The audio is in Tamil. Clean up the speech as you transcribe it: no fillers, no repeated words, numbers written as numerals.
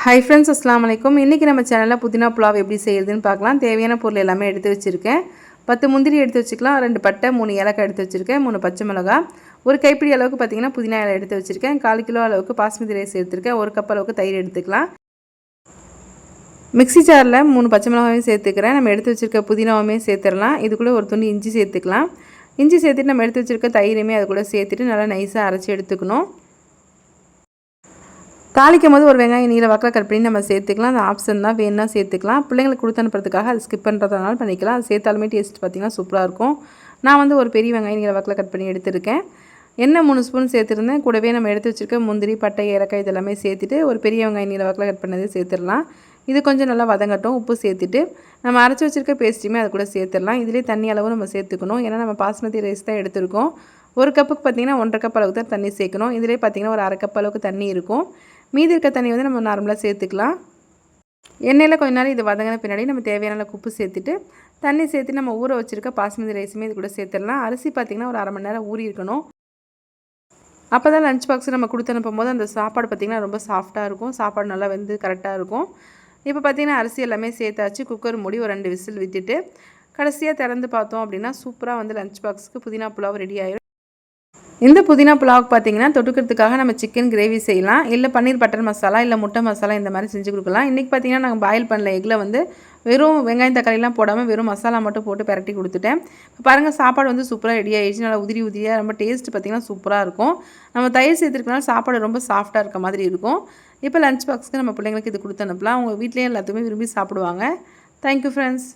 ஹாய் ஃப்ரெண்ட்ஸ், அஸ்ஸலாமு அலைக்கும். இன்றைக்கி நம்ம சேனலில் புதினா புலாவ் எப்படி செய்யுதுன்னு பார்க்கலாம். தேவையான பொருள் எல்லாமே எடுத்து வச்சுருக்கேன். 10 முந்திரி எடுத்து வச்சுக்கலாம், 2 பட்டை, 3 ஏலக்காய் எடுத்து வச்சுருக்கேன், 3 பச்சை மிளகாய், ஒரு கைப்பிடி அளவுக்கு பார்த்திங்கன்னா புதினா இலை எடுத்து வச்சுருக்கேன், 1/4 கிலோ அளவுக்கு பாஸ்மதி ரைஸ் எடுத்துருக்கேன், 1 கப் அளவுக்கு தயிர் எடுத்துக்கலாம். மிக்ஸி ஜாரில் 3 பச்சை மிளகாயும் சேர்த்துக்கிறேன். நம்ம எடுத்து வச்சுருக்க புதினாவுமே சேர்த்துடலாம். இதுக்குள்ளே ஒரு துண்டு இஞ்சி சேர்த்துக்கலாம். இஞ்சி சேர்த்துட்டு நம்ம எடுத்து வச்சுருக்க தயிரையுமே அது கூட சேர்த்துட்டு நல்லா நைஸாக அரைச்சி எடுத்துக்கணும். தாளிக்கும் போது ஒரு வெங்காயம் நீல வாக்கில் கட் பண்ணி நம்ம சேர்த்துக்கலாம். அந்த ஆப்ஷன் தான், வேணும்னா சேர்த்துக்கலாம். பிள்ளைங்களுக்கு கொடுத்து அனுப்புறதுக்காக அது ஸ்கிப் பண்ணுறதுனால பண்ணிக்கலாம். அது சேர்த்தாலுமே டேஸ்ட் பார்த்திங்கன்னா சூப்பராக இருக்கும். நான் வந்து ஒரு பெரிய வெங்காயம் நீல வாக்கில் கட் பண்ணி எடுத்துருக்கேன். எண்ணெய் 3 ஸ்பூன் சேர்த்துருந்தேன். கூடவே நம்ம எடுத்து வச்சுருக்க முந்திரி, பட்டை, ஏலக்காய் இதெல்லாமே சேர்த்துட்டு ஒரு பெரிய வெங்காயம் நீல வாக்கில் கட் பண்ணதே சேர்த்துடலாம். இது கொஞ்சம் நல்லா வதங்கட்டும். உப்பு சேர்த்துட்டு நம்ம அரைச்சி வச்சுருக்க பேஸ்ட்டையுமே அது கூட சேர்த்துடலாம். இதிலே தண்ணி அளவு நம்ம சேர்த்துக்கணும். ஏன்னா நம்ம பாஸ்மதி ரைஸ் தான் எடுத்துருக்கோம். ஒரு கப்புக்கு பார்த்திங்கன்னா 1.5 கப் அளவுக்கு தான் தண்ணி சேர்க்கணும். இதிலே பார்த்திங்கன்னா ஒரு 1/2 கப் அளவுக்கு தண்ணி இருக்கும். மீதி இருக்க தண்ணி வந்து நம்ம நார்மலாக சேர்த்துக்கலாம். எண்ணெயில் கொஞ்ச நேரம் இது வதங்கின பின்னாடி நம்ம தேவையான அளவுக்கு உப்பு சேர்த்துட்டு தண்ணி சேர்த்து நம்ம ஊற வச்சுருக்க பாஸ்மதி ரைஸுமே இது கூட சேர்த்துடலாம். அரிசி பார்த்திங்கன்னா ஒரு 1/2 மணி நேரம் ஊறி இருக்கணும். அப்போ தான் லஞ்ச் பாக்ஸ் நம்ம கொடுத்து அனுப்பும் போது அந்த சாப்பாடு பார்த்திங்கன்னா ரொம்ப சாஃப்டாக இருக்கும். சாப்பாடு நல்லா வந்து கரெக்டாக இருக்கும். இப்போ பார்த்திங்கன்னா அரிசி எல்லாமே சேர்த்தாச்சு. குக்கர் மூடி ஒரு 2 விசில் விட்டுட்டு கடைசியாக திறந்து பார்த்தோம் அப்படின்னா சூப்பராக வந்து லஞ்ச் பாக்ஸுக்கு புதினா புலாவ் ரெடி ஆகிடும். இந்த புதினா புலாவுக்கு பார்த்திங்கன்னா தொட்டுக்கிறதுக்காக நம்ம சிக்கன் கிரேவி செய்யலாம், இல்லை பன்னீர் பட்டர் மசாலா, இல்லை முட்டை மசாலா இந்த மாதிரி செஞ்சு கொடுக்கலாம். இன்றைக்கி பார்த்திங்கன்னா நாங்கள் பாயில் பண்ணல எக்கில் வந்து வெறும் வெங்காயம் தக்காளிலாம் போடாமல் வெறும் மசாலா மட்டும் போட்டு பரட்டி கொடுத்துட்டேன். இப்போ பாருங்கள், சாப்பாடு வந்து சூப்பராக ரெடி ஆகிடுச்சு. நல்லா உதிரி உதிரியாக ரொம்ப டேஸ்ட் பார்த்திங்கன்னா சூப்பராக இருக்கும். நம்ம தயிர் சேர்த்துருக்கனால சாப்பாடு ரொம்ப சாஃப்டாக இருக்க மாதிரி இருக்கும். இப்போ லஞ்ச் பாக்ஸுக்கு நம்ம பிள்ளைங்களுக்கு இது கொடுத்து அனுப்பலாம். அவங்க வீட்லேயே எல்லாத்துக்குமே விரும்பி சாப்பிடுவாங்க. Thank you friends.